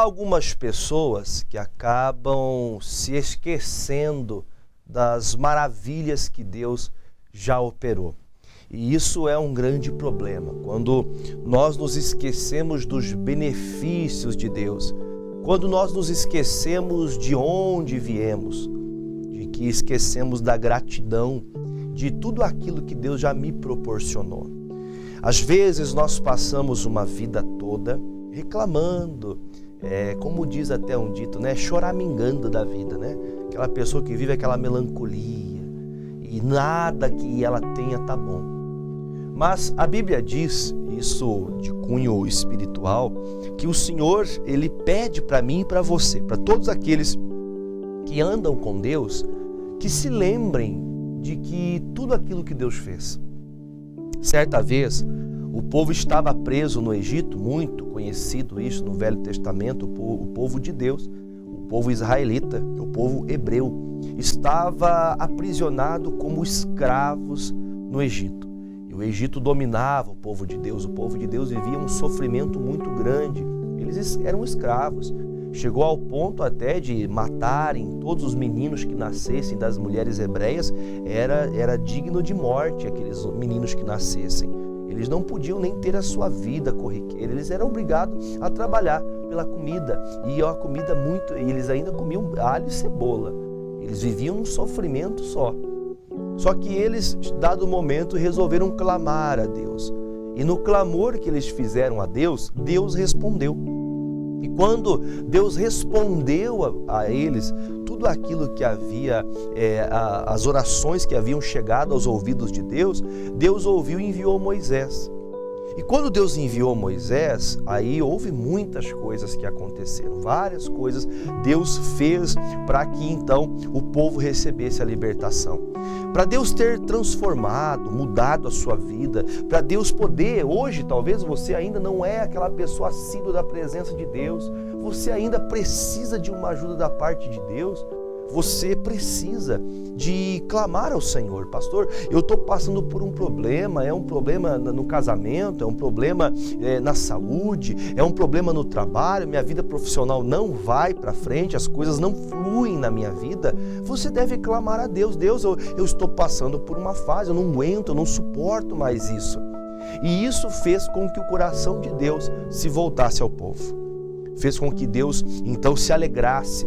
algumas pessoas que acabam se esquecendo das maravilhas que Deus já operou. E isso é um grande problema, quando nós nos esquecemos dos benefícios de Deus, quando nós nos esquecemos de onde viemos, de que esquecemos da gratidão, de tudo aquilo que Deus já me proporcionou. Às vezes nós passamos uma vida toda reclamando, como diz até um dito, choramingando da vida, Aquela pessoa que vive aquela melancolia e nada que ela tenha tá bom. Mas a Bíblia diz, isso de cunho espiritual, que o Senhor, Ele pede para mim e para você, para todos aqueles que andam com Deus, que se lembrem de que tudo aquilo que Deus fez. Certa vez, o povo estava preso no Egito, muito conhecido isso no Velho Testamento, o povo de Deus, o povo israelita, o povo hebreu, estava aprisionado como escravos no Egito. E o Egito dominava o povo de Deus vivia um sofrimento muito grande, eles eram escravos. Chegou ao ponto até de matarem todos os meninos que nascessem das mulheres hebreias, era digno de morte aqueles meninos que nascessem. Eles não podiam nem ter a sua vida corriqueira, eles eram obrigados a trabalhar pela comida, e a comida e eles ainda comiam alho e cebola, eles viviam num sofrimento só. Só que eles, dado momento, resolveram clamar a Deus, e no clamor que eles fizeram a Deus, Deus respondeu. E quando Deus respondeu a eles, tudo aquilo que havia, as orações que haviam chegado aos ouvidos de Deus, Deus ouviu e enviou Moisés. E quando Deus enviou Moisés, aí houve muitas coisas que aconteceram, várias coisas Deus fez para que então o povo recebesse a libertação. Para Deus ter transformado, mudado a sua vida, para Deus poder, hoje talvez você ainda não é aquela pessoa assídua da presença de Deus, você ainda precisa de uma ajuda da parte de Deus, você precisa de clamar ao Senhor. Pastor, eu estou passando por um problema, é um problema no casamento, é um problema na saúde, é um problema no trabalho, minha vida profissional não vai para frente, as coisas não fluem na minha vida. Você deve clamar a Deus. Deus, eu estou passando por uma fase, eu não aguento, eu não suporto mais isso. E isso fez com que o coração de Deus se voltasse ao povo. Fez com que Deus então se alegrasse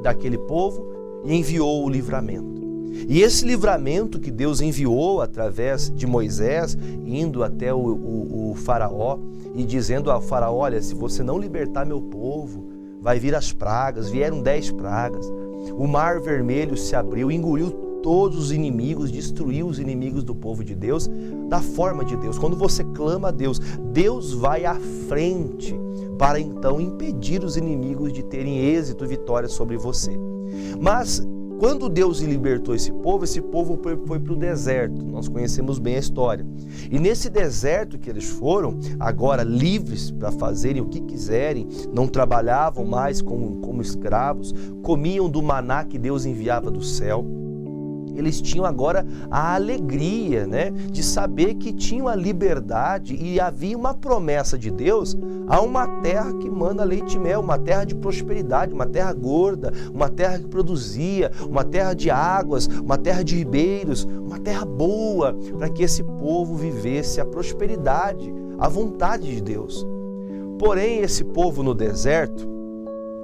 daquele povo e enviou o livramento. E esse livramento que Deus enviou através de Moisés, indo até o faraó e dizendo ao faraó: olha, se você não libertar meu povo, vai vir as pragas. Vieram 10 pragas. O mar vermelho se abriu, engoliu todos os inimigos, destruiu os inimigos do povo de Deus, da forma de Deus. Quando você clama a Deus, Deus vai à frente para então impedir os inimigos de terem êxito e vitória sobre você. Mas quando Deus libertou esse povo foi para o deserto. Nós conhecemos bem a história. E nesse deserto que eles foram, agora livres para fazerem o que quiserem, não trabalhavam mais como escravos, comiam do maná que Deus enviava do céu. Eles tinham agora a alegria, de saber que tinham a liberdade e havia uma promessa de Deus a uma terra que manda leite e mel, uma terra de prosperidade, uma terra gorda, uma terra que produzia, uma terra de águas, uma terra de ribeiros, uma terra boa, para que esse povo vivesse a prosperidade, a vontade de Deus. Porém, esse povo no deserto,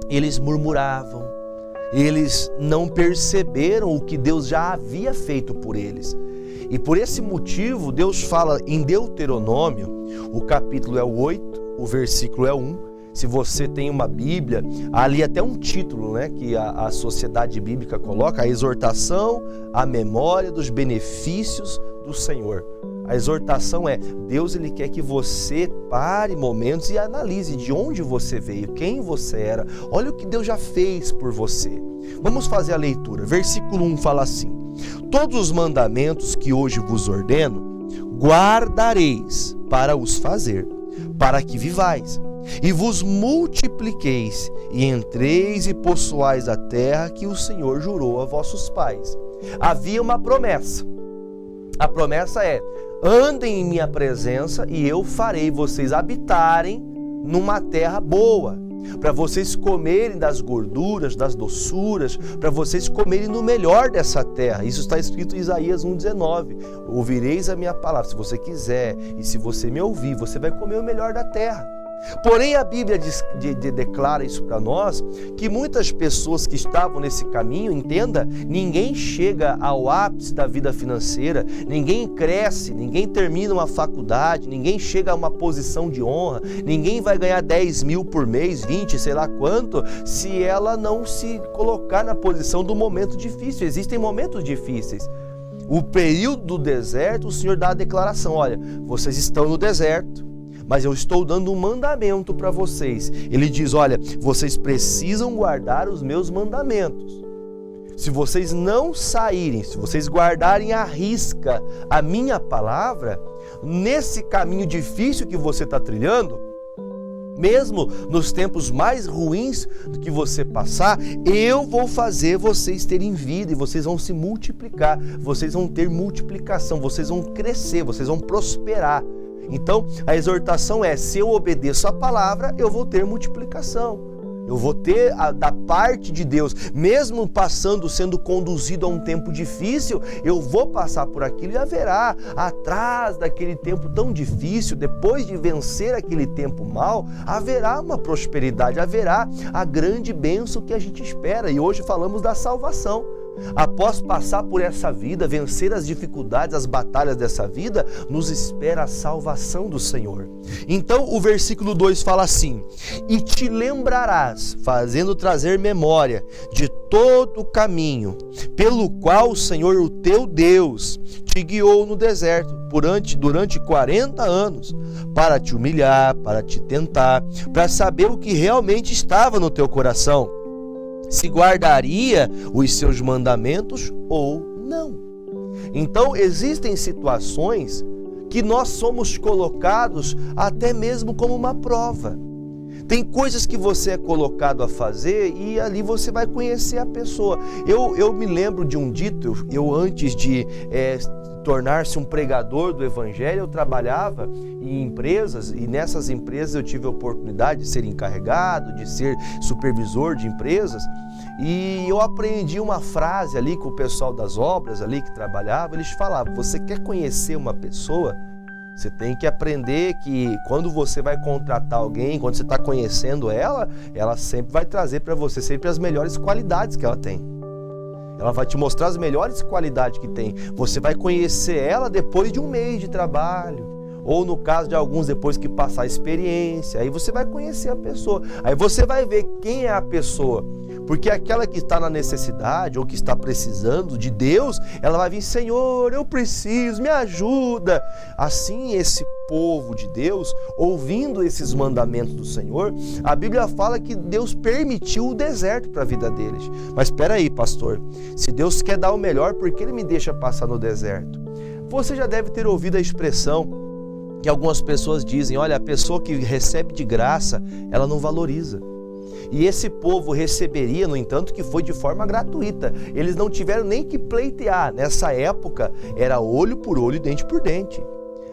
eles murmuravam, eles não perceberam o que Deus já havia feito por eles. E por esse motivo, Deus fala em Deuteronômio, o capítulo é o 8, o versículo é 1. Se você tem uma Bíblia, ali até um título, que a Sociedade Bíblica coloca: a exortação à memória dos benefícios do Senhor. A exortação é, Deus ele quer que você pare momentos e analise de onde você veio, quem você era, olha o que Deus já fez por você. Vamos fazer a leitura. Versículo 1 fala assim: todos os mandamentos que hoje vos ordeno, guardareis para os fazer, para que vivais, e vos multipliqueis, e entreis e possuais a terra que o Senhor jurou a vossos pais. Havia uma promessa. A promessa é: andem em minha presença e eu farei vocês habitarem numa terra boa, para vocês comerem das gorduras, das doçuras, para vocês comerem no melhor dessa terra. Isso está escrito em Isaías 1,19. Ouvireis a minha palavra, se você quiser, e se você me ouvir, você vai comer o melhor da terra. Porém, a Bíblia declara isso para nós, que muitas pessoas que estavam nesse caminho, entenda, ninguém chega ao ápice da vida financeira, ninguém cresce, ninguém termina uma faculdade, ninguém chega a uma posição de honra, ninguém vai ganhar 10 mil por mês, 20, sei lá quanto, se ela não se colocar na posição do momento difícil. Existem momentos difíceis. O período do deserto, o Senhor dá a declaração, olha, vocês estão no deserto, mas eu estou dando um mandamento para vocês. Ele diz, olha, vocês precisam guardar os meus mandamentos. Se vocês não saírem, se vocês guardarem à risca a minha palavra, nesse caminho difícil que você está trilhando, mesmo nos tempos mais ruins que você passar, eu vou fazer vocês terem vida e vocês vão se multiplicar, vocês vão ter multiplicação, vocês vão crescer, vocês vão prosperar. Então, a exortação é, se eu obedeço a palavra, eu vou ter multiplicação. Eu vou ter da parte de Deus, mesmo sendo conduzido a um tempo difícil, eu vou passar por aquilo e haverá, atrás daquele tempo tão difícil, depois de vencer aquele tempo mal, haverá uma prosperidade, haverá a grande bênção que a gente espera. E hoje falamos da salvação. Após passar por essa vida, vencer as dificuldades, as batalhas dessa vida, nos espera a salvação do Senhor. Então o versículo 2 fala assim: e te lembrarás, fazendo trazer memória de todo o caminho pelo qual o Senhor, o teu Deus, te guiou no deserto durante 40 anos, para te humilhar, para te tentar, para saber o que realmente estava no teu coração, se guardaria os seus mandamentos ou não. Então existem situações que nós somos colocados até mesmo como uma prova. Tem coisas que você é colocado a fazer e ali você vai conhecer a pessoa. Eu me lembro de um dito, eu antes de tornar-se um pregador do Evangelho, eu trabalhava em empresas e nessas empresas eu tive a oportunidade de ser encarregado, de ser supervisor de empresas, e eu aprendi uma frase ali com o pessoal das obras ali que trabalhava. Eles falavam: você quer conhecer uma pessoa? Você tem que aprender que quando você vai contratar alguém, quando você está conhecendo ela, ela sempre vai trazer para você sempre as melhores qualidades que ela tem. Ela vai te mostrar as melhores qualidades que tem. Você vai conhecer ela depois de um mês de trabalho, ou no caso de alguns, depois que passar a experiência. Aí você vai conhecer a pessoa. Aí você vai ver quem é a pessoa. Porque aquela que está na necessidade ou que está precisando de Deus, ela vai vir: Senhor, eu preciso, me ajuda. Assim, esse povo de Deus, ouvindo esses mandamentos do Senhor, a Bíblia fala que Deus permitiu o deserto para a vida deles. Mas espera aí, pastor, se Deus quer dar o melhor, por que Ele me deixa passar no deserto? Você já deve ter ouvido a expressão que algumas pessoas dizem: olha, a pessoa que recebe de graça, ela não valoriza. E esse povo receberia, no entanto, que foi de forma gratuita. Eles não tiveram nem que pleitear. Nessa época, era olho por olho e dente por dente.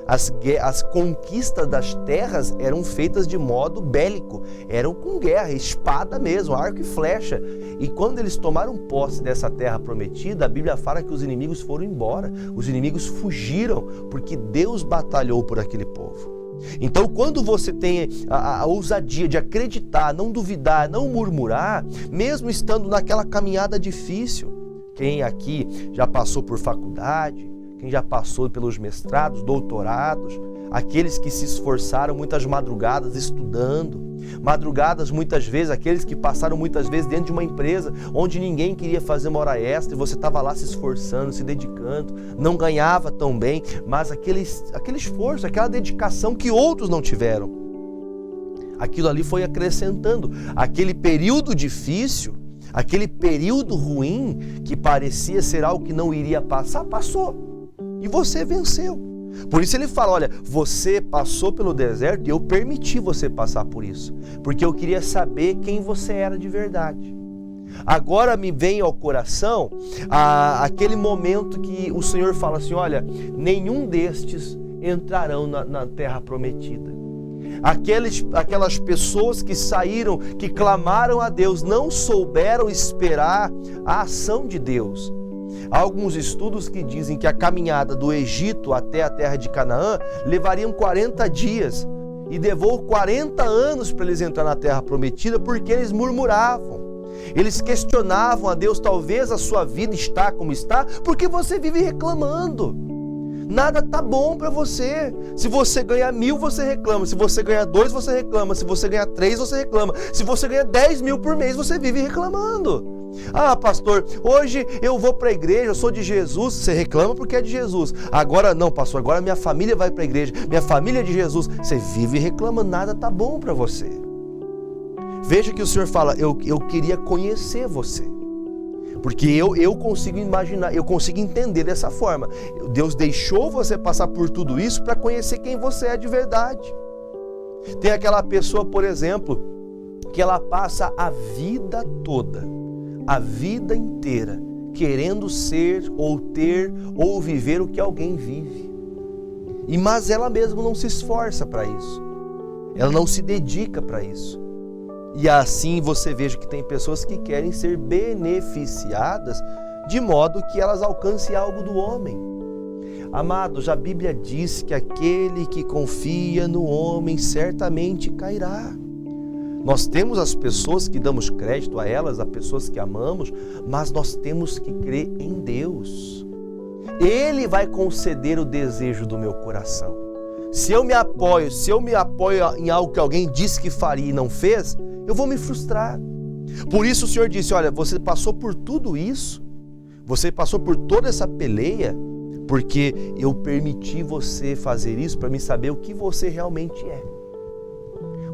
As conquistas das terras eram feitas de modo bélico, eram com guerra, espada mesmo, arco e flecha. E quando eles tomaram posse dessa terra prometida, a Bíblia fala que os inimigos foram embora, os inimigos fugiram, porque Deus batalhou por aquele povo. Então, quando você tem a ousadia de acreditar, não duvidar, não murmurar, mesmo estando naquela caminhada difícil, quem aqui já passou por faculdade, quem já passou pelos mestrados, doutorados, aqueles que se esforçaram muitas madrugadas estudando, madrugadas muitas vezes, aqueles que passaram muitas vezes dentro de uma empresa onde ninguém queria fazer uma hora extra e você estava lá se esforçando, se dedicando, não ganhava tão bem, mas aquele esforço, aquela dedicação que outros não tiveram, aquilo ali foi acrescentando. Aquele período difícil, aquele período ruim que parecia ser algo que não iria passar, passou. E você venceu. Por isso ele fala: olha, você passou pelo deserto e eu permiti você passar por isso, porque eu queria saber quem você era de verdade. Agora me vem ao coração aquele momento que o Senhor fala assim: olha, nenhum destes entrarão na terra prometida. Aquelas pessoas que saíram, que clamaram a Deus, não souberam esperar a ação de Deus. Há alguns estudos que dizem que a caminhada do Egito até a terra de Canaã levariam 40 dias e levou 40 anos para eles entrar na terra prometida, porque eles murmuravam. Eles questionavam a Deus: talvez a sua vida está como está, porque você vive reclamando. Nada tá bom para você. Se você ganha 1.000, você reclama. Se você ganha 2, você reclama. Se você ganha 3, você reclama. Se você ganha 10.000 por mês, você vive reclamando. Ah, pastor, hoje eu vou para a igreja, eu sou de Jesus. Você reclama porque é de Jesus. Agora não, pastor, agora minha família vai para a igreja, minha família é de Jesus. Você vive reclamando, nada tá bom para você. Veja que o Senhor fala: eu queria conhecer você. Porque eu consigo imaginar, eu consigo entender dessa forma. Deus deixou você passar por tudo isso para conhecer quem você é de verdade. Tem aquela pessoa, por exemplo, que ela passa a vida toda, a vida inteira, querendo ser ou ter ou viver o que alguém vive. Mas ela mesma não se esforça para isso. Ela não se dedica para isso. E assim você veja que tem pessoas que querem ser beneficiadas de modo que elas alcancem algo do homem. Amados, a Bíblia diz que aquele que confia no homem certamente cairá. Nós temos as pessoas que damos crédito a elas, as pessoas que amamos, mas nós temos que crer em Deus. Ele vai conceder o desejo do meu coração. Se eu me apoio em algo que alguém disse que faria e não fez, eu vou me frustrar. Por isso o Senhor disse: olha, você passou por tudo isso, você passou por toda essa peleia, porque eu permiti você fazer isso para me saber o que você realmente é.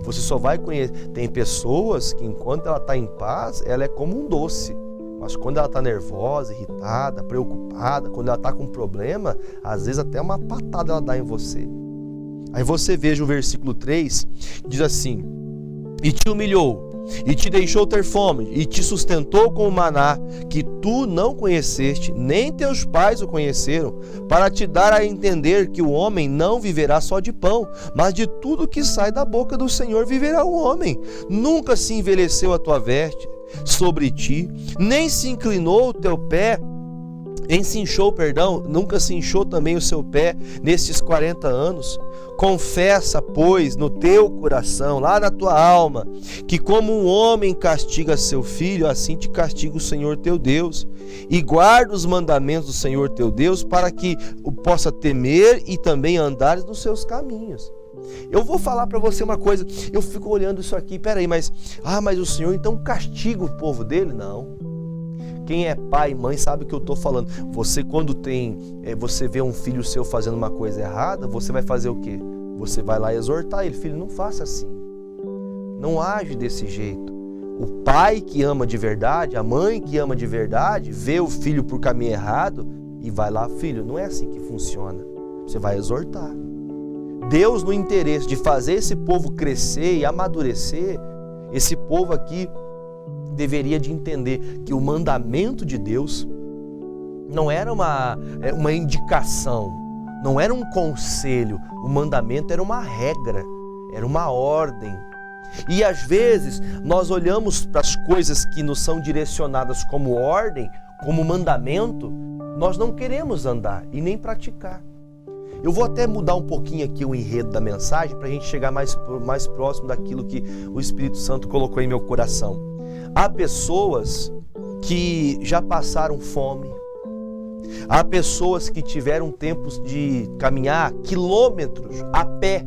Você só vai conhecer. Tem pessoas que enquanto ela está em paz, ela é como um doce. Mas quando ela está nervosa, irritada, preocupada, quando ela está com problema, às vezes até uma patada ela dá em você. Aí você veja o versículo 3, diz assim: e te humilhou, e te deixou ter fome, e te sustentou com o maná, que tu não conheceste, nem teus pais o conheceram, para te dar a entender que o homem não viverá só de pão, mas de tudo que sai da boca do Senhor viverá o homem. Nunca se envelheceu a tua veste sobre ti, nem se inclinou o teu pé, nunca se inchou também o seu pé nestes 40 anos. Confessa, pois, no teu coração, lá na tua alma, que como um homem castiga seu filho, assim te castiga o Senhor teu Deus. E guarda os mandamentos do Senhor teu Deus, para que o possa temer e também andares nos seus caminhos. Eu vou falar para você uma coisa, eu fico olhando isso aqui, peraí, mas o Senhor então castiga o povo dele? Não. Quem é pai e mãe sabe o que eu estou falando. Você quando você vê um filho seu fazendo uma coisa errada, você vai fazer o quê? Você vai lá exortar ele: filho, não faça assim, não age desse jeito. O pai que ama de verdade, a mãe que ama de verdade, vê o filho por caminho errado e vai lá: filho, não é assim que funciona. Você vai exortar. Deus, no interesse de fazer esse povo crescer e amadurecer, esse povo aqui deveria de entender que o mandamento de Deus não era uma indicação, não era um conselho. O mandamento era uma regra, era uma ordem. E às vezes nós olhamos para as coisas que nos são direcionadas como ordem, como mandamento, nós não queremos andar e nem praticar. Eu vou até mudar um pouquinho aqui o enredo da mensagem para a gente chegar mais próximo daquilo que o Espírito Santo colocou em meu coração. Há pessoas que já passaram fome, há pessoas que tiveram tempos de caminhar quilômetros a pé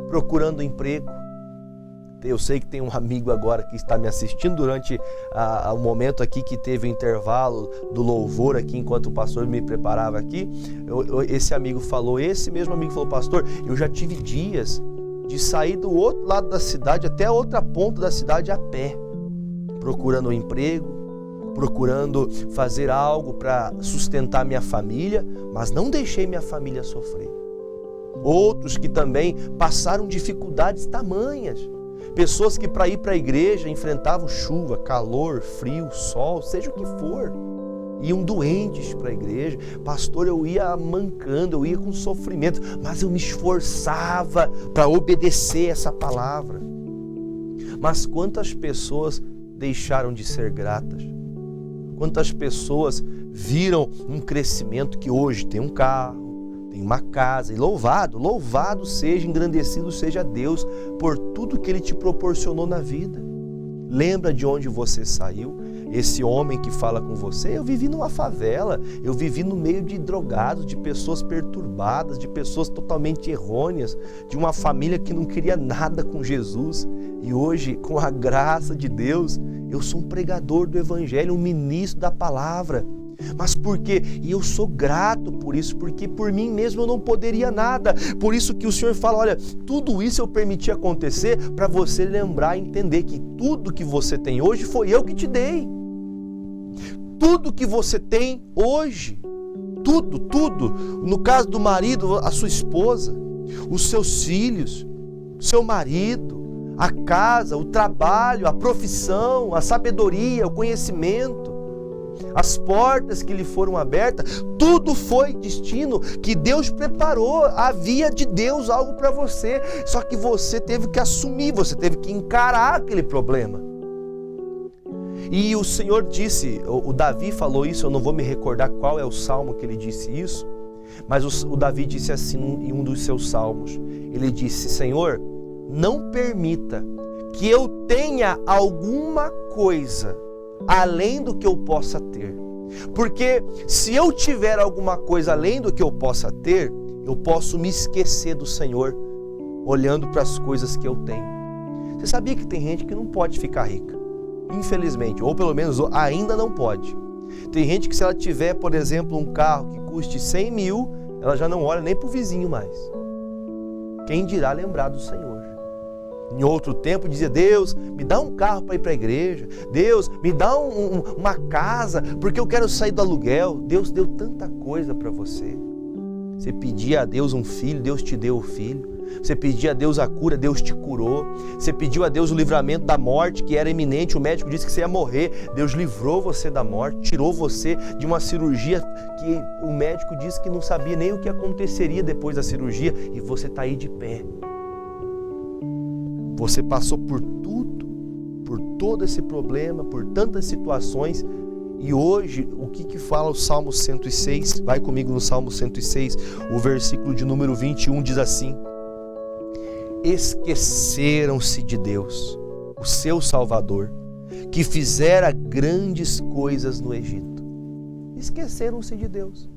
procurando emprego. Eu sei que tem um amigo agora que está me assistindo durante o momento aqui que teve o intervalo do louvor aqui, enquanto o pastor me preparava aqui. Esse mesmo amigo falou: pastor, eu já tive dias de sair do outro lado da cidade até a outra ponta da cidade a pé, procurando um emprego, procurando fazer algo para sustentar minha família, mas não deixei minha família sofrer. Outros que também passaram dificuldades tamanhas. Pessoas que para ir para a igreja enfrentavam chuva, calor, frio, sol, seja o que for. iam doentes para a igreja. Pastor, eu ia mancando, eu ia com sofrimento, mas eu me esforçava para obedecer essa palavra. Mas quantas pessoas deixaram de ser gratas? Quantas pessoas viram um crescimento que hoje tem um carro, tem uma casa, e louvado seja, engrandecido seja Deus por tudo que Ele te proporcionou na vida. Lembra de onde você saiu? Esse homem que fala com você, eu vivi numa favela, eu vivi no meio de drogados, de pessoas perturbadas, de pessoas totalmente errôneas, de uma família que não queria nada com Jesus. E hoje, com a graça de Deus, eu sou um pregador do Evangelho, um ministro da palavra. Mas por quê? E eu sou grato por isso, porque por mim mesmo eu não poderia nada. Por isso que o Senhor fala, olha, tudo isso eu permiti acontecer para você lembrar e entender que tudo que você tem hoje foi eu que te dei. Tudo que você tem hoje, tudo. No caso do marido, a sua esposa, os seus filhos, o seu marido, a casa, o trabalho, a profissão, a sabedoria, o conhecimento, as portas que lhe foram abertas, tudo foi destino que Deus preparou. Havia de Deus algo para você, só que você teve que assumir, você teve que encarar aquele problema. E o Senhor disse, o Davi falou isso, eu não vou me recordar qual é o salmo que ele disse isso, mas o Davi disse assim em um dos seus salmos, ele disse, Senhor, não permita que eu tenha alguma coisa além do que eu possa ter. Porque se eu tiver alguma coisa além do que eu possa ter, eu posso me esquecer do Senhor, olhando para as coisas que eu tenho. Você sabia que tem gente que não pode ficar rica? Infelizmente, ou pelo menos ainda não pode. Tem gente que se ela tiver, por exemplo, um carro que custe 100 mil, ela já não olha nem para o vizinho mais. Quem dirá lembrar do Senhor? Em outro tempo dizia, Deus, me dá um carro para ir para a igreja. Deus, me dá uma casa, porque eu quero sair do aluguel. Deus deu tanta coisa para você. Você pedia a Deus um filho, Deus te deu o filho. Você pedia a Deus a cura, Deus te curou. Você pediu a Deus o livramento da morte, que era iminente. O médico disse que você ia morrer. Deus livrou você da morte, tirou você de uma cirurgia que o médico disse que não sabia nem o que aconteceria depois da cirurgia. E você está aí de pé. Você passou por tudo, por todo esse problema, por tantas situações. E hoje, o que fala o Salmo 106? Vai comigo no Salmo 106, o versículo de número 21 diz assim: esqueceram-se de Deus, o seu Salvador, que fizera grandes coisas no Egito. Esqueceram-se de Deus.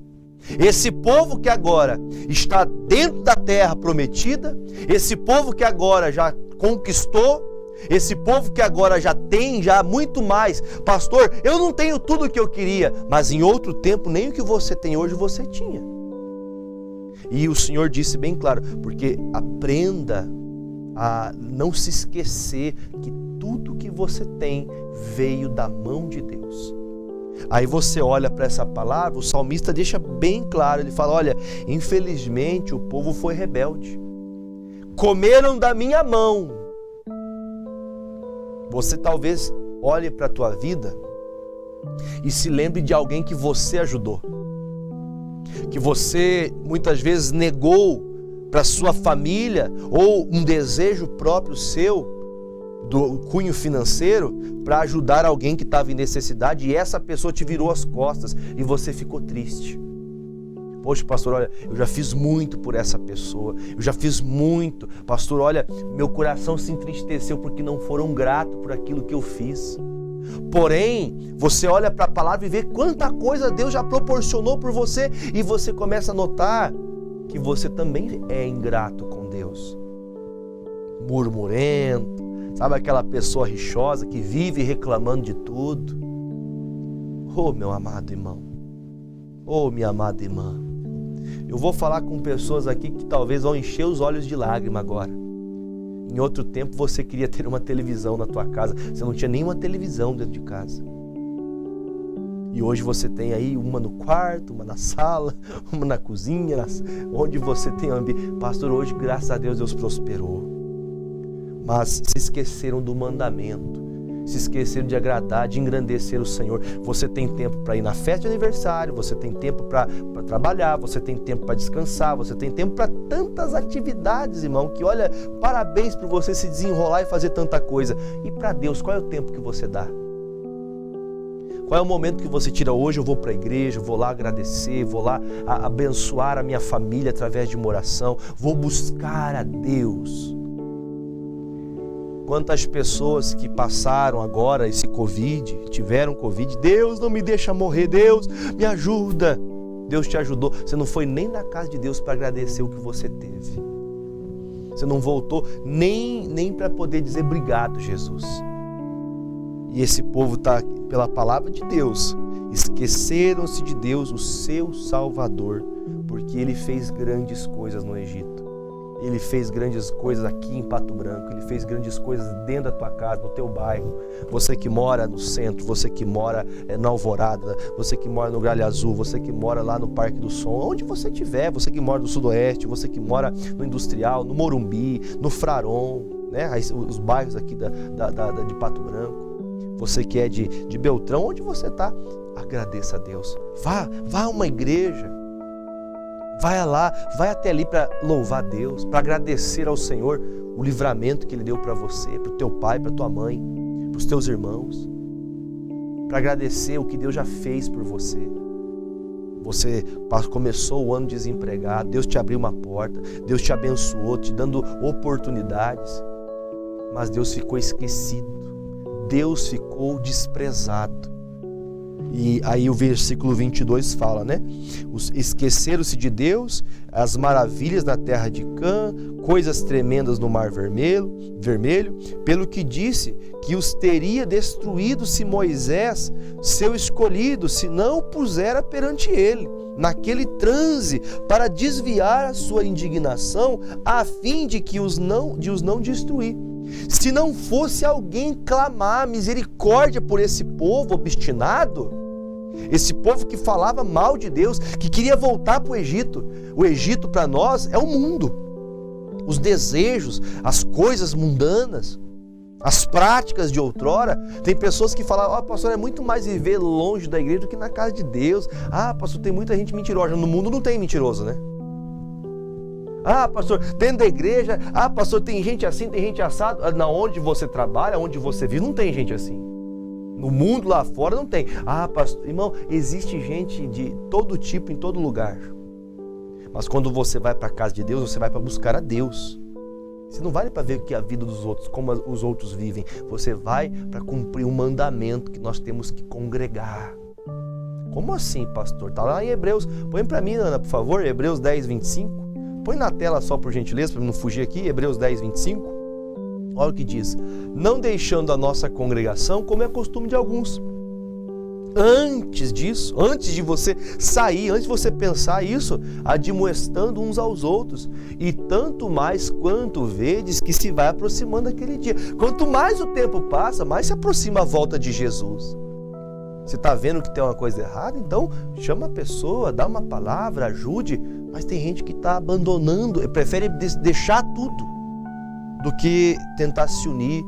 Esse povo que agora está dentro da terra prometida, esse povo que agora já conquistou, esse povo que agora já tem muito mais. Pastor, eu não tenho tudo o que eu queria, mas em outro tempo nem o que você tem hoje você tinha. E o Senhor disse bem claro, porque aprenda a não se esquecer que tudo que você tem veio da mão de Deus. Aí você olha para essa palavra, o salmista deixa bem claro, ele fala, olha, infelizmente o povo foi rebelde. Comeram da minha mão. Você talvez olhe para a tua vida e se lembre de alguém que você ajudou, que você muitas vezes negou para sua família ou um desejo próprio seu, do cunho financeiro, para ajudar alguém que estava em necessidade, e essa pessoa te virou as costas e você ficou triste. Poxa, pastor, olha, eu já fiz muito por essa pessoa, eu já fiz muito. Pastor, olha, meu coração se entristeceu porque não foram gratos por aquilo que eu fiz. Porém, você olha para a palavra e vê quanta coisa Deus já proporcionou por você, e você começa a notar que você também é ingrato com Deus. Murmurento, sabe aquela pessoa rixosa que vive reclamando de tudo? Oh, meu amado irmão, oh, minha amada irmã, eu vou falar com pessoas aqui que talvez vão encher os olhos de lágrima agora. Em outro tempo você queria ter uma televisão na tua casa, você não tinha nenhuma televisão dentro de casa. E hoje você tem aí uma no quarto, uma na sala, uma na cozinha, onde você tem ambiente. Pastor, hoje, graças a Deus, Deus prosperou. Mas se esqueceram do mandamento, se esqueceram de agradar, de engrandecer o Senhor. Você tem tempo para ir na festa de aniversário, você tem tempo para trabalhar, você tem tempo para descansar, você tem tempo para tantas atividades, irmão, que olha, parabéns por você se desenrolar e fazer tanta coisa. E para Deus, qual é o tempo que você dá? Qual é o momento que você tira? Hoje eu vou para a igreja, vou lá agradecer, vou lá abençoar a minha família através de uma oração, vou buscar a Deus. Quantas pessoas que passaram agora esse Covid, tiveram Covid, Deus não me deixa morrer, Deus me ajuda. Deus te ajudou, você não foi nem na casa de Deus para agradecer o que você teve. Você não voltou nem para poder dizer obrigado, Jesus. E esse povo está, pela palavra de Deus, esqueceram-se de Deus, o seu Salvador, porque Ele fez grandes coisas no Egito. Ele fez grandes coisas aqui em Pato Branco, Ele fez grandes coisas dentro da tua casa, no teu bairro. Você que mora no centro, você que mora na Alvorada, você que mora no Gralha Azul, você que mora lá no Parque do Som, onde você estiver, você que mora no Sudoeste, você que mora no Industrial, no Morumbi, no Fraron, né? Os bairros aqui de Pato Branco. Você que é de Beltrão, onde você está, agradeça a Deus. Vá a uma igreja. Vai lá, vai até ali para louvar a Deus, para agradecer ao Senhor o livramento que Ele deu para você, para o teu pai, para a tua mãe, para os teus irmãos, para agradecer o que Deus já fez por você. Você começou o ano desempregado, Deus te abriu uma porta, Deus te abençoou, te dando oportunidades, mas Deus ficou esquecido, Deus ficou desprezado. E aí o versículo 22 fala, né? Esqueceram-se de Deus, as maravilhas na terra de Cã, coisas tremendas no mar vermelho, pelo que disse que os teria destruído se Moisés, seu escolhido, se não o pusera perante ele, naquele transe, para desviar a sua indignação, a fim de os não destruir. Se não fosse alguém clamar misericórdia por esse povo obstinado, esse povo que falava mal de Deus, que queria voltar para o Egito. O Egito para nós é o mundo, os desejos, as coisas mundanas, as práticas de outrora. Tem pessoas que falam, pastor, é muito mais viver longe da igreja do que na casa de Deus. Pastor, tem muita gente mentirosa. No mundo não tem mentiroso, né? Pastor, dentro da igreja, pastor, tem gente assim, tem gente assado. Na onde você trabalha, onde você vive, não tem gente assim. No mundo lá fora não tem. Pastor, irmão, existe gente de todo tipo, em todo lugar. Mas quando você vai para a casa de Deus, você vai para buscar a Deus. Você não vai para ver o que é a vida dos outros, como os outros vivem. Você vai para cumprir um mandamento que nós temos que congregar. Como assim, pastor? Está lá em Hebreus. Põe para mim, Ana, por favor, Hebreus 10, 25. Põe na tela só por gentileza, para não fugir aqui, Hebreus 10, 25. Olha o que diz. Não deixando a nossa congregação, como é costume de alguns. Antes disso, antes de você sair, antes de você pensar isso, admoestando uns aos outros. E tanto mais quanto vedes que se vai aproximando aquele dia. Quanto mais o tempo passa, mais se aproxima a volta de Jesus. Você está vendo que tem uma coisa errada? Então chama a pessoa, dá uma palavra, ajude. Mas tem gente que está abandonando, prefere deixar tudo do que tentar se unir.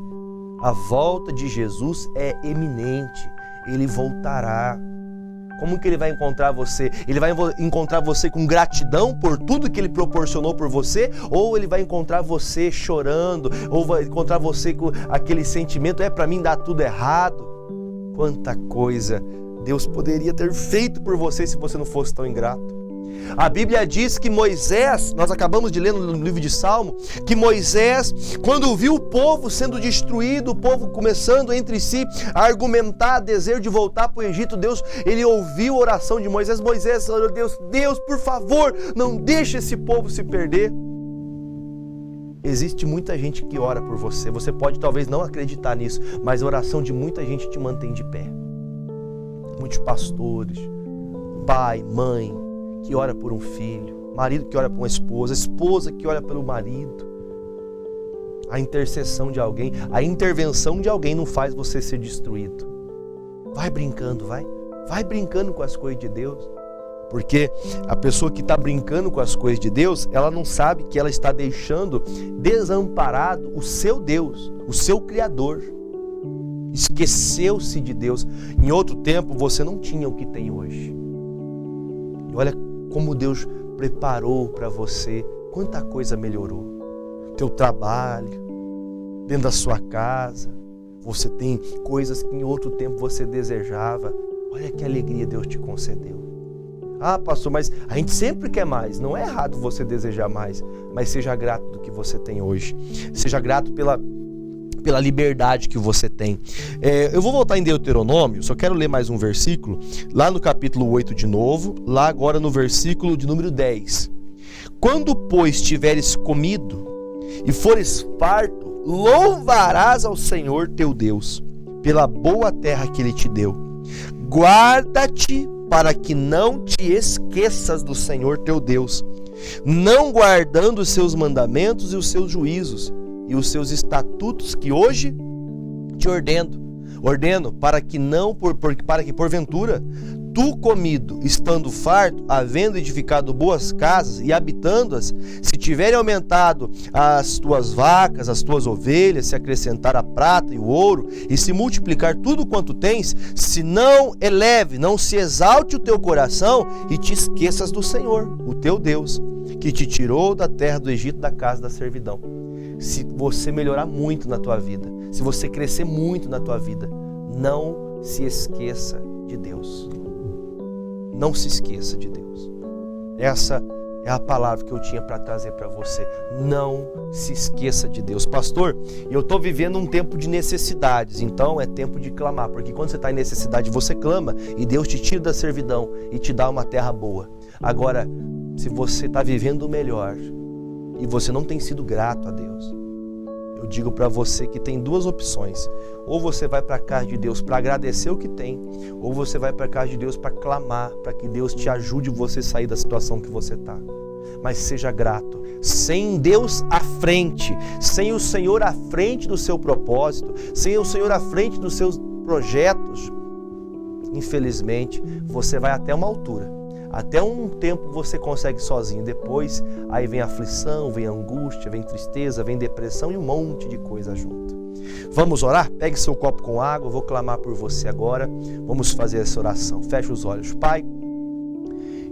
A volta de Jesus é eminente, Ele voltará. Como que Ele vai encontrar você? Ele vai encontrar você com gratidão por tudo que Ele proporcionou por você? Ou Ele vai encontrar você chorando? Ou vai encontrar você com aquele sentimento, para mim dar tudo errado? Quanta coisa Deus poderia ter feito por você se você não fosse tão ingrato. A Bíblia diz que Moisés, nós acabamos de ler no livro de Salmo, que Moisés, quando viu o povo sendo destruído, o povo começando entre si a argumentar, desejo de voltar para o Egito, ele ouviu a oração de Moisés. Moisés orou, Deus, por favor, não deixe esse povo se perder. Existe muita gente que ora por você. Você pode talvez não acreditar nisso, mas a oração de muita gente te mantém de pé. Muitos pastores, pai, mãe, que ora por um filho, marido que ora por uma esposa, esposa que ora pelo marido. A intercessão de alguém, a intervenção de alguém não faz você ser destruído. Vai brincando, vai brincando com as coisas de Deus. Porque a pessoa que está brincando com as coisas de Deus, ela não sabe que ela está deixando desamparado o seu Deus, o seu Criador. esqueceu-se de Deus. Em outro tempo você não tinha o que tem hoje. E olha como Deus preparou para você, quanta coisa melhorou. Teu trabalho, dentro da sua casa, você tem coisas que em outro tempo você desejava. Olha que alegria Deus te concedeu. Ah, pastor, mas a gente sempre quer mais. Não é errado você desejar mais, mas seja grato do que você tem hoje. Seja grato pela liberdade que você tem. Eu vou voltar em Deuteronômio, só quero ler mais um versículo, lá no capítulo 8 de novo, lá agora no versículo de número 10. Quando, pois, tiveres comido e fores farto, louvarás ao Senhor teu Deus, pela boa terra que Ele te deu. Guarda-te para que não te esqueças do Senhor teu Deus, não guardando os seus mandamentos e os seus juízos e os seus estatutos que hoje te ordeno para que porventura tu comido, estando farto, havendo edificado boas casas e habitando-as, se tiverem aumentado as tuas vacas, as tuas ovelhas, se acrescentar a prata e o ouro, e se multiplicar tudo quanto tens, se não eleve, não se exalte o teu coração e te esqueças do Senhor, o teu Deus, que te tirou da terra do Egito, da casa da servidão. Se você melhorar muito na tua vida, se você crescer muito na tua vida, não se esqueça de Deus. Não se esqueça de Deus. Essa é a palavra que eu tinha para trazer para você. Não se esqueça de Deus. Pastor, eu estou vivendo um tempo de necessidades, então é tempo de clamar, porque quando você está em necessidade, você clama e Deus te tira da servidão e te dá uma terra boa. Agora, se você está vivendo o melhor e você não tem sido grato a Deus, eu digo para você que tem duas opções. Ou você vai para a casa de Deus para agradecer o que tem, ou você vai para a casa de Deus para clamar, para que Deus te ajude você a sair da situação que você está. Mas seja grato. Sem Deus à frente, sem o Senhor à frente do seu propósito, sem o Senhor à frente dos seus projetos, infelizmente, você vai até uma altura. Até um tempo você consegue sozinho, depois aí vem aflição, vem angústia, vem tristeza, vem depressão e um monte de coisa junto. Vamos orar? Pegue seu copo com água, eu vou clamar por você agora, vamos fazer essa oração. Feche os olhos. Pai,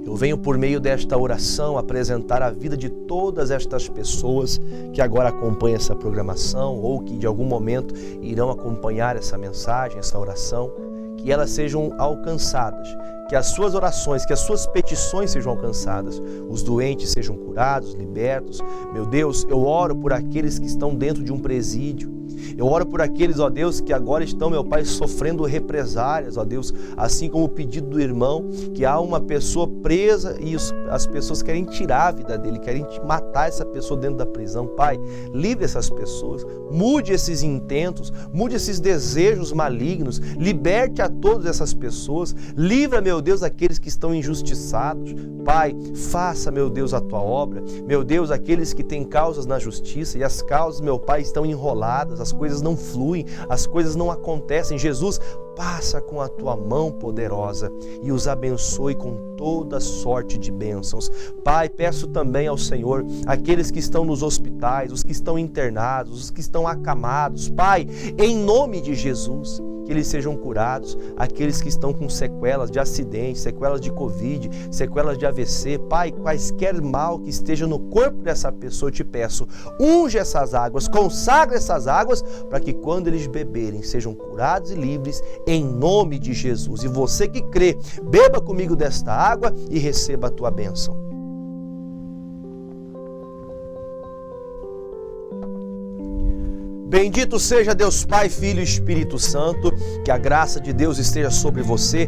eu venho por meio desta oração apresentar a vida de todas estas pessoas que agora acompanham essa programação ou que de algum momento irão acompanhar essa mensagem, essa oração, que elas sejam alcançadas, que as suas orações, que as suas petições sejam alcançadas, os doentes sejam curados, libertos. Meu Deus, eu oro por aqueles que estão dentro de um presídio. Eu oro por aqueles, ó Deus, que agora estão, meu Pai, sofrendo represálias, ó Deus, assim como o pedido do irmão, que há uma pessoa presa e as pessoas querem tirar a vida dele, querem matar essa pessoa dentro da prisão. Pai, livre essas pessoas, mude esses intentos, mude esses desejos malignos, liberte a todas essas pessoas, livra, meu Deus, aqueles que estão injustiçados. Pai, faça, meu Deus, a tua obra. Meu Deus, aqueles que têm causas na justiça e as causas, meu Pai, estão enroladas, as coisas não fluem, as coisas não acontecem. Jesus, passa com a tua mão poderosa e os abençoe com toda sorte de bênçãos. Pai, peço também ao Senhor, aqueles que estão nos hospitais, os que estão internados, os que estão acamados, Pai, em nome de Jesus, que eles sejam curados, aqueles que estão com sequelas de acidente, sequelas de Covid, sequelas de AVC, Pai, quaisquer mal que esteja no corpo dessa pessoa, eu te peço, unge essas águas, consagra essas águas, para que quando eles beberem, sejam curados e livres, em nome de Jesus. E você que crê, beba comigo desta água e receba a tua bênção. Bendito seja Deus Pai, Filho e Espírito Santo, que a graça de Deus esteja sobre você.